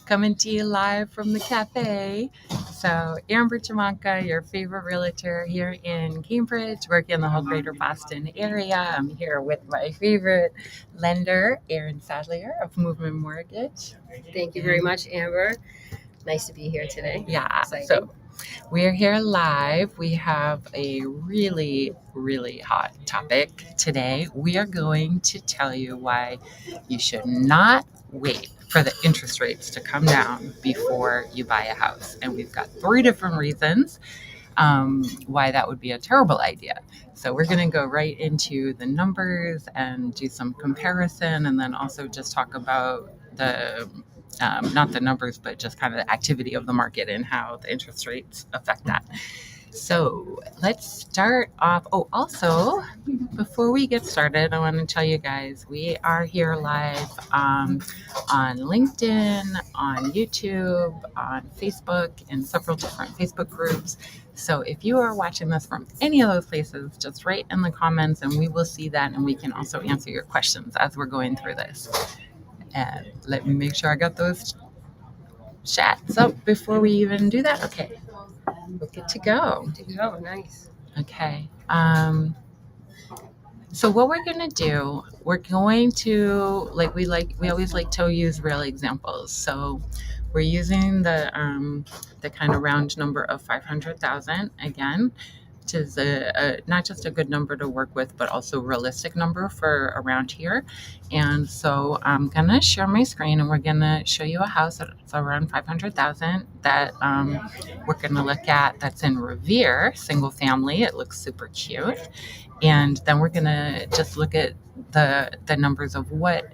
Coming to you live from the cafe. So, Amber Jamanka, your favorite realtor here in Cambridge, working in the whole greater Boston area. I'm here with my favorite lender, Erin Sadlier of Movement Mortgage. Thank you very much, Amber. Nice to be here today. Yeah, Exciting. so we're here live. We have a really, really hot topic today. We are going to tell you why you should not wait for the interest rates to come down before you buy a house. And we've got 3 different reasons why that would be a terrible idea. So we're going to go right into the numbers and do some comparison, and then also just talk about the not the numbers, but just kind of the activity of the market and how the interest rates affect that. So let's start off. Oh, also, before we get started, I want to tell you guys we are here live on LinkedIn, on YouTube, on Facebook, and several different Facebook groups. So if you are watching this from any of those places, just write in the comments and we will see that, and we can also answer your questions as we're going through this. And let me make sure I got those chats up before we even do that. Okay, we're good to go. Nice. Okay. So what we're gonna do, we're going to we always like to use real examples. So we're using the kind of round number of 500,000 again, which is not just a good number to work with, but also a realistic number for around here. And so I'm gonna share my screen, and we're gonna show you a house that's around 500,000 that we're gonna look at. That's in Revere, single family. It looks super cute. And then we're gonna just look at the numbers of what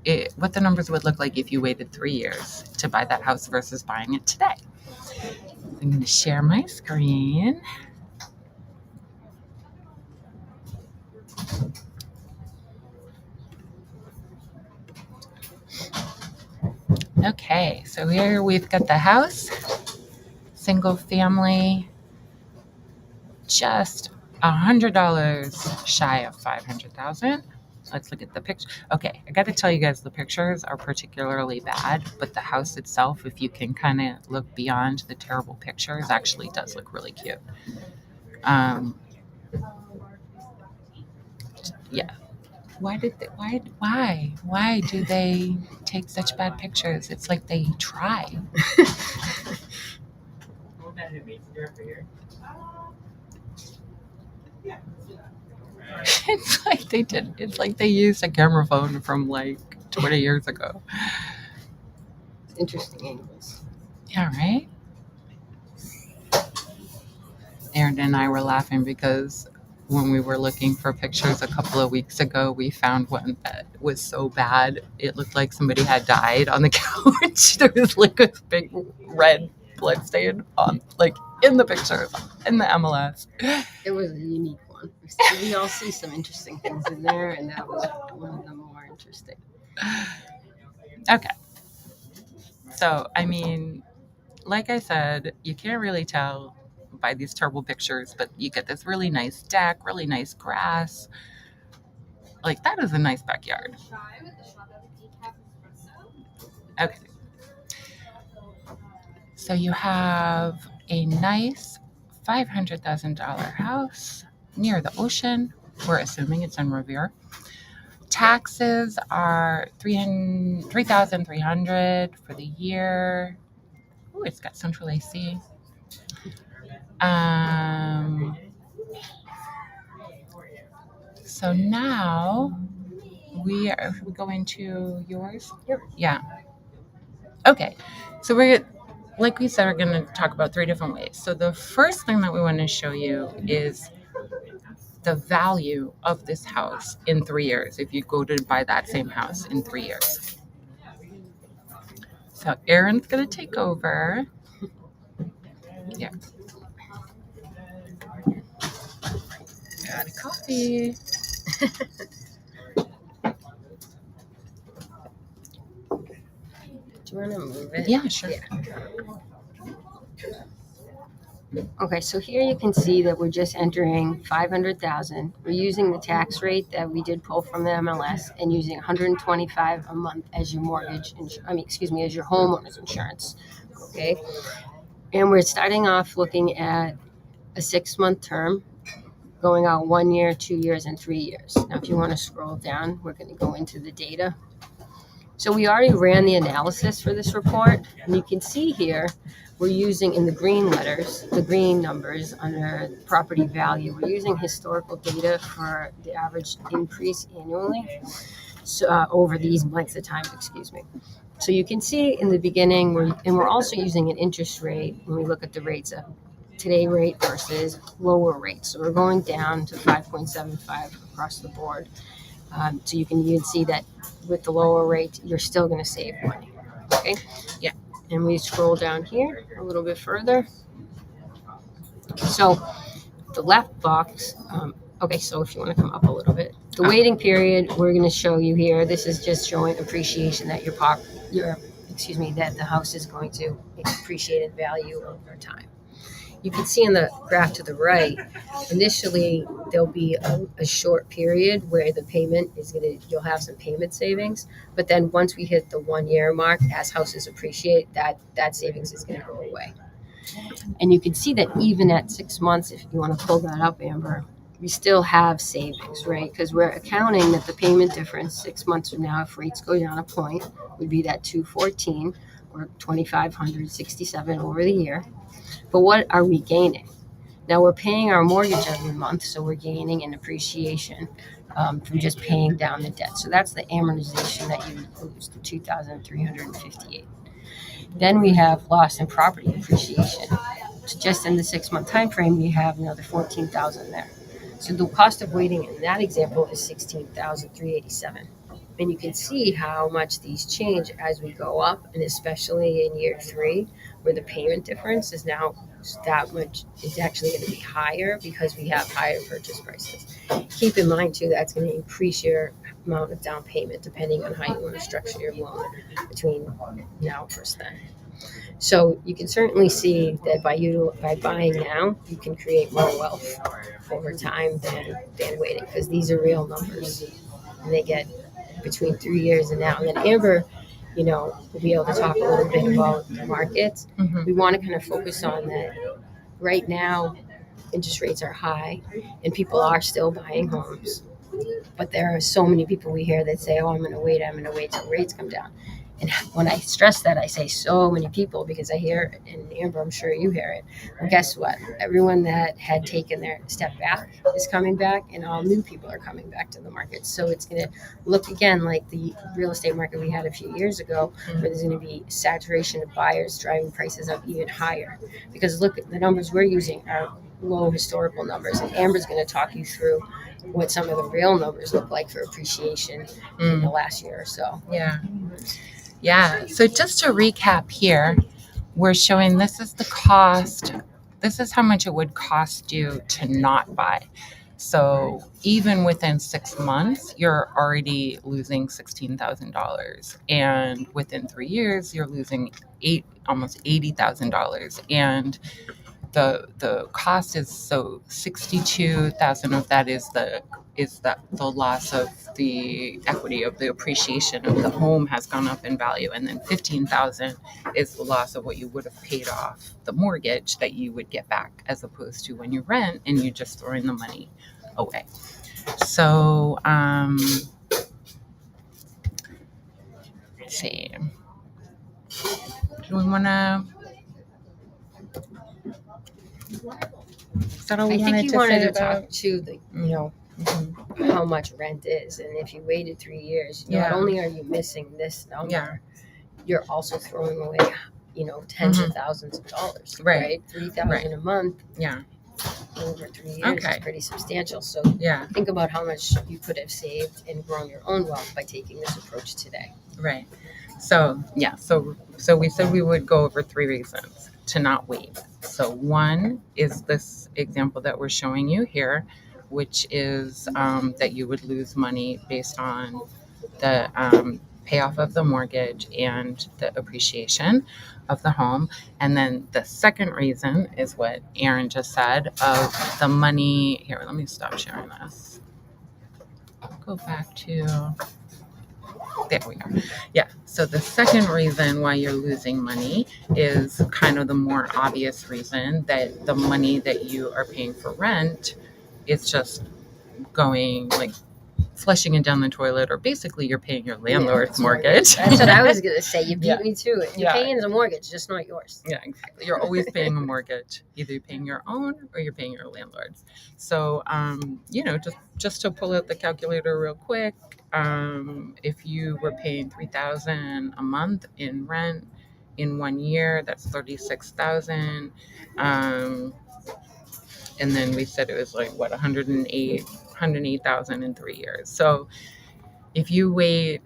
the numbers would look like if you waited 3 years to buy that house versus buying it today. I'm gonna share my screen. Okay, so here we've got the house, single family, just $100 shy of 500,000. Let's look at the picture. Okay, I got to tell you guys, the pictures are particularly bad, but the house itself, if you can kind of look beyond the terrible pictures, actually does look really cute. Yeah. Why do they take such bad pictures? It's like they try. It's like they used a camera phone from like 20 years ago. Interesting angles. Yeah, right? Erin and I were laughing because when we were looking for pictures a couple of weeks ago, we found one that was so bad it looked like somebody had died on the couch. There was like a big red blood stain on, like, in the pictures in the MLS. It was a unique one. We all see some interesting things in there, and that was one of the more interesting. Okay. So, I mean, like I said, you can't really tell by these terrible pictures, but you get this really nice deck, really nice grass. Like, that is a nice backyard. Okay. So you have a nice $500,000 house near the ocean. We're assuming it's in Revere. Taxes are $3,300 for the year. Oh, it's got central AC. So now we going to yours? Yep. Yeah. Okay. So we're, like we said, we're going to talk about 3 different ways. So the first thing that we want to show you is the value of this house in 3 years if you go to buy that same house in 3 years. So Erin's going to take over. Yeah. Got a coffee. Do you want to move it? Yeah, sure. Yeah. Okay, so here you can see that we're just entering 500,000. We're using the tax rate that we did pull from the MLS and using 125 a month as your mortgage, as your homeowner's insurance. Okay, and we're starting off looking at a 6-month term, going out 1 year, 2 years, and 3 years. Now, if you want to scroll down, we're going to go into the data. So we already ran the analysis for this report, and you can see here we're using in the green letters, the green numbers under property value. We're using historical data for the average increase annually, so, over these lengths of time. Excuse me. So you can see in the beginning, we're also using an interest rate when we look at the rates of today rate versus lower rates. So we're going down to 5.75 across the board. So you can even see that with the lower rate, you're still going to save money. Okay. Yeah. And we scroll down here a little bit further. So the left box. Okay. So if you want to come up a little bit, the waiting period we're going to show you here. This is just showing appreciation that that the house is going to appreciate in value over time. You can see in the graph to the right, initially there'll be a short period where the payment is you'll have some payment savings, but then once we hit the 1 year mark, as houses appreciate, that savings is going to go away. And you can see that even at 6 months, if you want to pull that up, Amber, we still have savings, right? Because we're accounting that the payment difference 6 months from now, if rates go down a point, would be that 214 or 2,567 over the year. But what are we gaining? Now we're paying our mortgage every month, so we're gaining an appreciation from just paying down the debt. So that's the amortization that you would lose, the 2,358. Then we have loss in property appreciation. So just in the 6-month time frame, we have another 14,000 there. So the cost of waiting in that example is 16,387. And you can see how much these change as we go up, and especially in year 3, where the payment difference is now that much, it's actually going to be higher because we have higher purchase prices. Keep in mind too, that's going to increase your amount of down payment depending on how you want to structure your loan between now versus then. So you can certainly see that by buying now, you can create more wealth over time than waiting, because these are real numbers, and they get between 3 years and now. And then Amber, will be able to talk a little bit about the markets. Mm-hmm. We want to kind of focus on that. Right now, interest rates are high, and people are still buying homes. But there are so many people we hear that say, "Oh, I'm going to wait till rates come down." And when I stress that, I say so many people, because I hear it, and Amber, I'm sure you hear it. Well, guess what? Everyone that had taken their step back is coming back, and all new people are coming back to the market. So it's going to look again like the real estate market we had a few years ago, where there's going to be saturation of buyers driving prices up even higher. Because look, the numbers we're using are low historical numbers, and Amber's going to talk you through what some of the real numbers look like for appreciation in the last year or so. Yeah. So just to recap here, we're showing this is the cost. This is how much it would cost you to not buy. So even within 6 months, you're already losing $16,000. And within 3 years, you're losing almost $80,000. And the cost is, so 62,000 of that is the loss of the equity of the appreciation of the home has gone up in value, and then 15,000 is the loss of what you would have paid off the mortgage that you would get back, as opposed to when you rent and you're just throwing the money away. So let's see, do we want to, is that all we I think you to wanted say to about? talk to how much rent is, and if you waited 3 years, not only are you missing this number, you're also throwing away, tens of thousands of dollars, right? 3,000 a month, over 3 years is pretty substantial. So think about how much you could have saved and grown your own wealth by taking this approach today. Right. So so we said we would go over 3 reasons to not wait. So one is this example that we're showing you here, which is that you would lose money based on the payoff of the mortgage and the appreciation of the home. And then the second reason is what Erin just said of the money. Here, let me stop sharing this. Go back to, there we are. Yeah. So the second reason why you're losing money is kind of the more obvious reason, that the money that you are paying for rent is just going, like, flushing it down the toilet, or basically you're paying your landlord's mortgage. That's what I was going to say. You beat Yeah. me to it. You're paying the mortgage, just not yours. Yeah, exactly. You're always paying a mortgage. Either you're paying your own or you're paying your landlord's. So, just to pull out the calculator real quick, if you were paying $3,000 a month in rent in 1 year, that's $36,000. And then we said it was like what, 108,000 in 3 years. So if you wait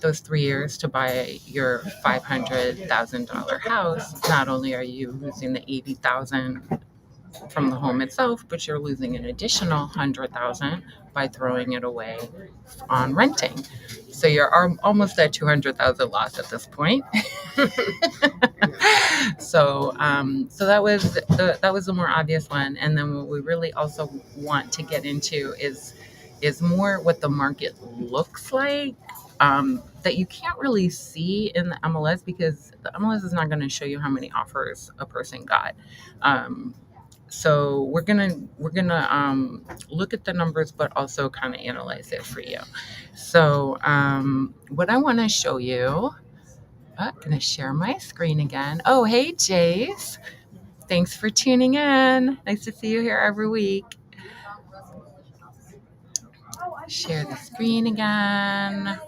those 3 years to buy your $500,000 house, not only are you losing the 80,000 from the home itself, but you're losing an additional 100,000 by throwing it away on renting. So you're almost at 200,000 loss at this point. So that was the more obvious one. And then what we really also want to get into is more what the market looks like, that you can't really see in the MLS, because the MLS is not going to show you how many offers a person got. So we're gonna look at the numbers, but also kind of analyze it for you. So what I want to show you, I'm gonna share my screen again. Oh, hey, Jace. Thanks for tuning in. Nice to see you here every week. Share the screen again.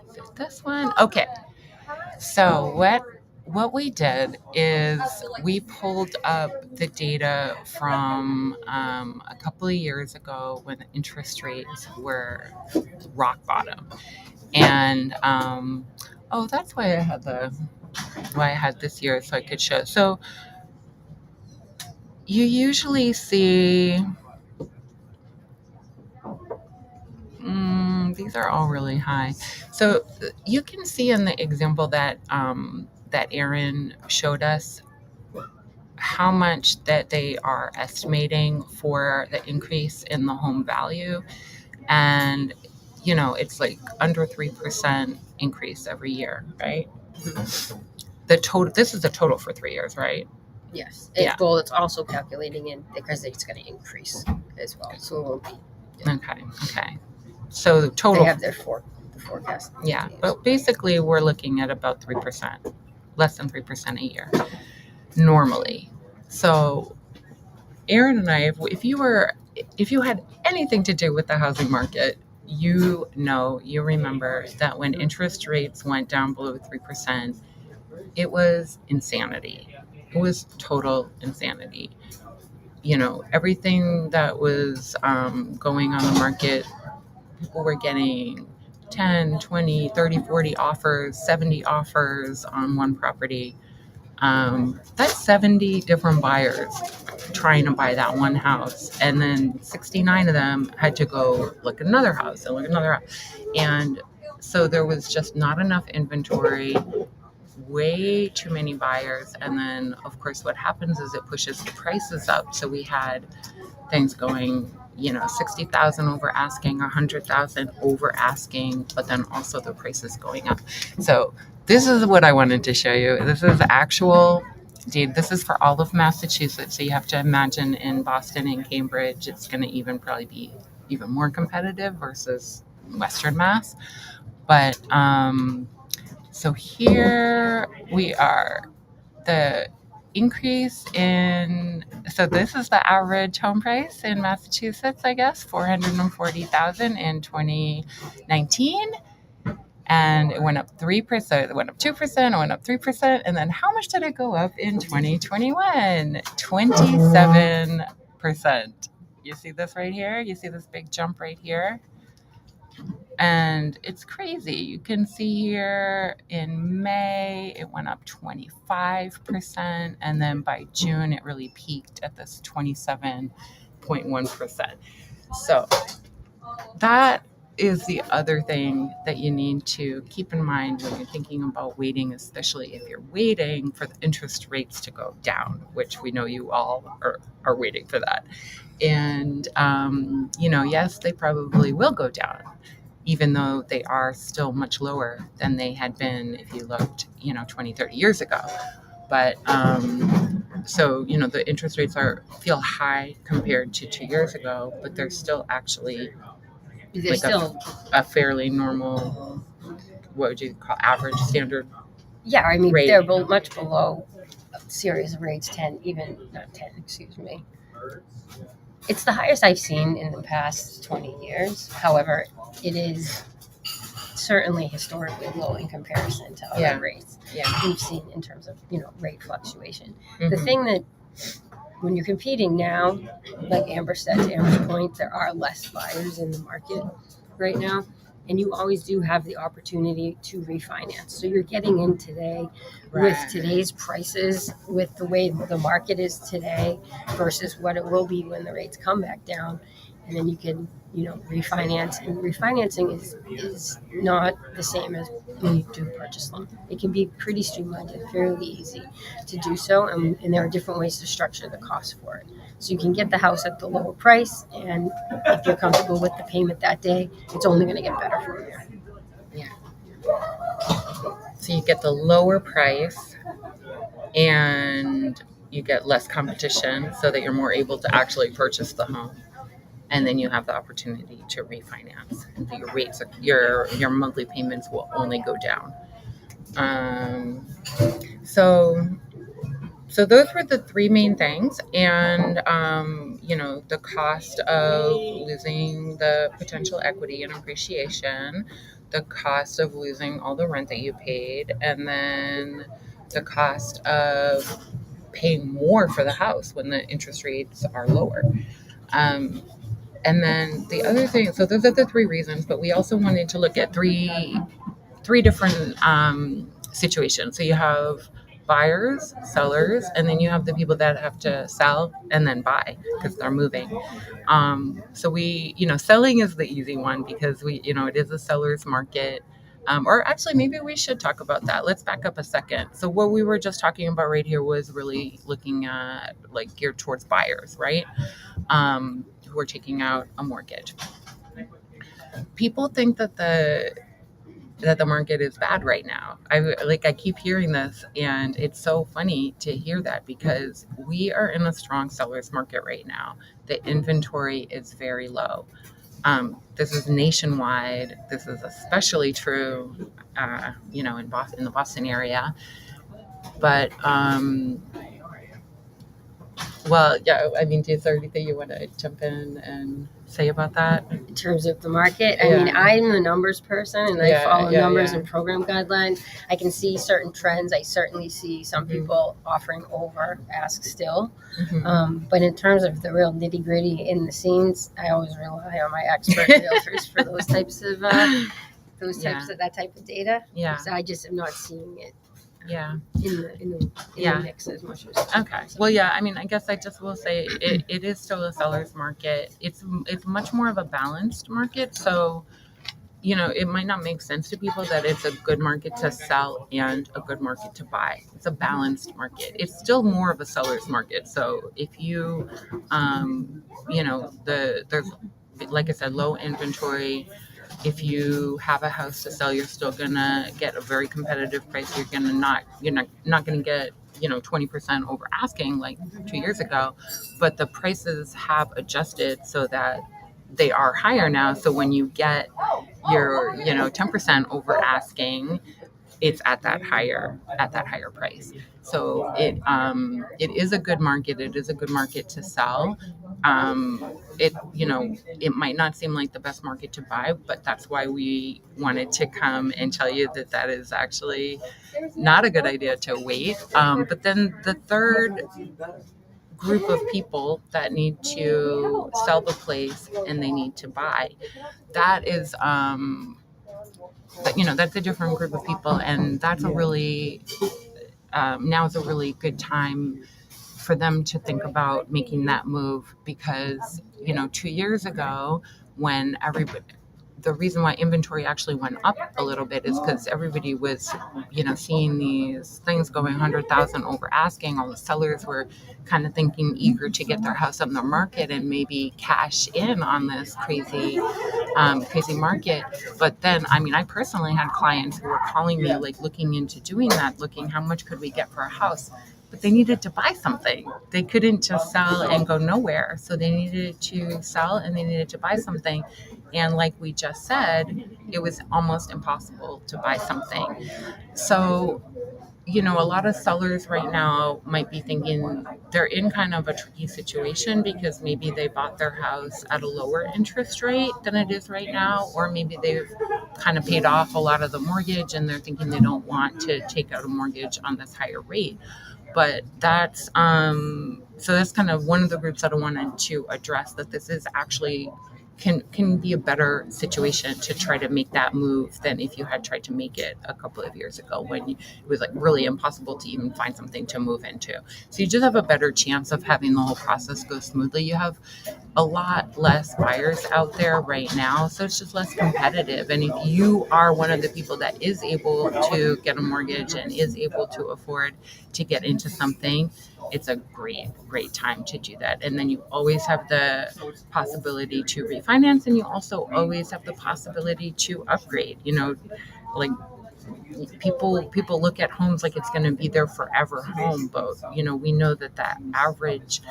Is it this one? Okay. So what we did is we pulled up the data from a couple of years ago when interest rates were rock bottom. And that's why I had this year, so I could show. So you usually see, these are all really high. So you can see in the example that Erin showed us how much that they are estimating for the increase in the home value. And, it's like under 3% increase every year, right? This is the total for 3 years, right? Yes. Yeah. Well, it's also calculating in because it's going to increase as well. So it won't be. Yeah. Okay. So the total. They have the forecast. Yeah. But basically, we're looking at about 3%, less than 3% a year, normally. So Erin and I, if you had anything to do with the housing market, you remember that when interest rates went down below 3%, it was insanity. It was total insanity. Everything that was going on the market, people were getting 10, 20, 30, 40 offers, 70 offers on one property. That's 70 different buyers trying to buy that one house. And then 69 of them had to go look at another house and look at another house. And so there was just not enough inventory, way too many buyers. And then, of course, what happens is it pushes the prices up. So we had things going, 60,000 over asking, 100,000 over asking, but then also the prices going up. So this is what I wanted to show you. This is actual data. This is for all of Massachusetts. So you have to imagine in Boston and Cambridge, it's going to probably be even more competitive versus Western Mass. But so here we are. The increase so this is the average home price in Massachusetts, I guess, $440,000 in 2019. And it went up 3%, it went up 2%, it went up 3%. And then how much did it go up in 2021? 27%. You see this right here? You see this big jump right here? And it's crazy. You can see here in May, it went up 25%. And then by June, it really peaked at this 27.1%. So that is the other thing that you need to keep in mind when you're thinking about waiting, especially if you're waiting for the interest rates to go down, which we know you all are waiting for that. And, yes, they probably will go down, even though they are still much lower than they had been if you looked, 20, 30 years ago. But so, the interest rates feel high compared to 2 years ago, but they're still actually They're like still, a fairly normal, what would you call average standard yeah, I mean, rate. they're much below a series of rates 10, even not 10, excuse me. It's the highest I've seen in the past 20 years. However, it is certainly historically low in comparison to other Yeah. rates Yeah. we've seen in terms of, rate fluctuation. Mhm. The thing that when you're competing now, like Amber said, to Amber's point, there are less buyers in the market right now. And you always do have the opportunity to refinance. So you're getting in today with today's prices, with the way the market is today versus what it will be when the rates come back down. And then you can, refinance. And refinancing is not the same as when you do purchase loan. It can be pretty streamlined and fairly easy to do so. And there are different ways to structure the cost for it. So you can get the house at the lower price, and if you're comfortable with the payment that day, it's only going to get better from there. Yeah. So you get the lower price and you get less competition so that you're more able to actually purchase the home. And then you have the opportunity to refinance. And your rates, your monthly payments will only go down. So those were the three main things. And, the cost of losing the potential equity and appreciation, the cost of losing all the rent that you paid, and then the cost of paying more for the house when the interest rates are lower. And then the other thing, so those are the three reasons, but we also wanted to look at three different situations. So you have buyers, sellers, and then you have the people that have to sell and then buy because they're moving. So selling is the easy one because it is a seller's market. Or actually, maybe we should talk about that. Let's back up a second. So what we were just talking about right here was really looking at geared towards buyers, right? Who are taking out a mortgage. People think that the market is bad right now. I keep hearing this, and it's so funny to hear that because we are in a strong seller's market right now. The inventory is very low. This is nationwide. This is especially true, in Boston, in the Boston area. But is there anything you want to jump in and say about that? In terms of the market, Yeah. I mean, I'm a numbers person and I Yeah, follow yeah, numbers yeah. and program guidelines. I can see certain trends. I certainly see some people offering over ask still. Mhm. But in terms of the real nitty gritty in the scenes, I always rely on my expert realtors for those types of that type of data. Yeah. So I just am not seeing it Yeah. in the mix as much as Okay. Well, yeah. I mean, I guess I just will say it is still a seller's market. It's much more of a balanced market. So, it might not make sense to people that it's a good market to sell and a good market to buy. It's a balanced market. It's still more of a seller's market. So if you, there's, like I said, low inventory. If you have a house to sell, you're still gonna get a very competitive price. You're not gonna get 20% over asking like 2 years ago, but the prices have adjusted so that they are higher now. So when you get your 10% over asking, it's at that higher price. So it is a good market. It is a good market to sell. It might not seem like the best market to buy, but that's why we wanted to come and tell you that is actually not a good idea to wait. But then the third group of people that need to sell the place and they need to buy, that is that's a different group of people, and that's a really now is a really good time for them to think about making that move because, 2 years ago when the reason why inventory actually went up a little bit is because everybody was, seeing these things going 100,000 over asking. All the sellers were kind of thinking eager to get their house on the market and maybe cash in on this crazy market. But then, I personally had clients who were calling me, like looking into doing that, looking how much could we get for a house. But they needed to buy something. They couldn't just sell and go nowhere. So they needed to sell and they needed to buy something. And like we just said, it was almost impossible to buy something. So, a lot of sellers right now might be thinking they're in kind of a tricky situation because maybe they bought their house at a lower interest rate than it is right now, or maybe they've kind of paid off a lot of the mortgage and they're thinking they don't want to take out a mortgage on this higher rate. But that's so that's kind of one of the groups that I wanted to address, that this is actually can be a better situation to try to make that move than if you had tried to make it a couple of years ago when it was like really impossible to even find something to move into. So you just have a better chance of having the whole process go smoothly. You have a lot less buyers out there right now, so it's just less competitive. And if you are one of the people that is able to get a mortgage and is able to afford to get into something, it's a great time to do that. And then you always have the possibility to refinance, and you also always have the possibility to upgrade. Like people look at homes like it's going to be their forever home, but we know that the average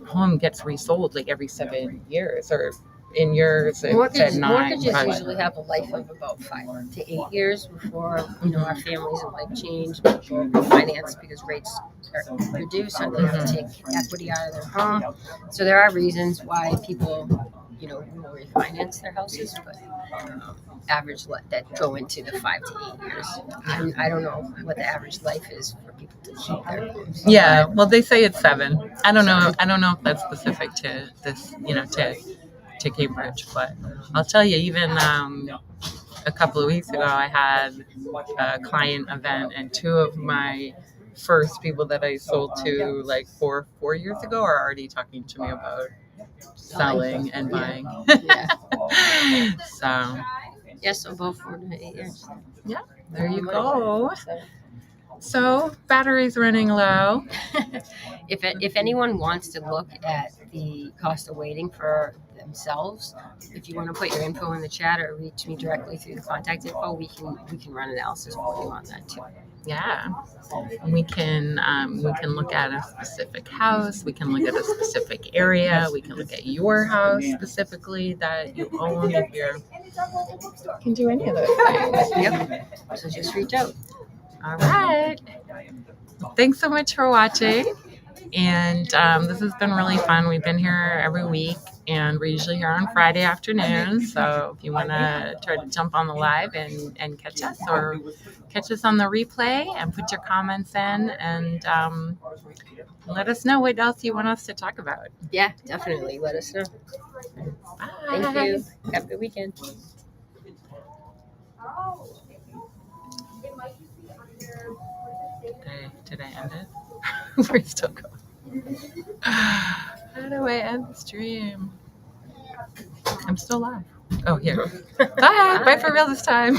home gets resold like every 7 years, or in yours it said 9. Mortgages usually have a life of about 5 to 8 years before our families and life change. People refinance because rates are reduced, and they have to take equity out of their home. So there are reasons why people will refinance their houses, but average that go into the 5 to 8 years. I don't know what the average life is for people to keep their homes. Yeah, well, they say it's 7. I don't know if that's specific to this, to Cambridge, but I'll tell you, even a couple of weeks ago, I had a client event, and 2 of my first people that I sold to like 4 years ago are already talking to me about selling and buying. So yes, so about 4 to 8 years. Yeah, there you go. So battery's running low. If anyone wants to look at the cost of waiting for themselves, if you want to put your info in the chat or reach me directly through the contact info, we can run analysis for you on that too. Yeah, we can look at a specific house. We can look at a specific area. We can look at your house specifically that you own. If you can do any of those things. Yep. So just reach out. All right. Thanks so much for watching. And this has been really fun. We've been here every week, and we're usually here on Friday afternoons. So if you want to try to jump on the live and catch us, or catch us on the replay and put your comments in, and let us know what else you want us to talk about. Yeah, definitely. Let us know. Bye. Thank you. Have a good weekend. Did I end it? We're still going. How do I end the stream? I'm still live. Oh, here. Bye. Bye for real this time.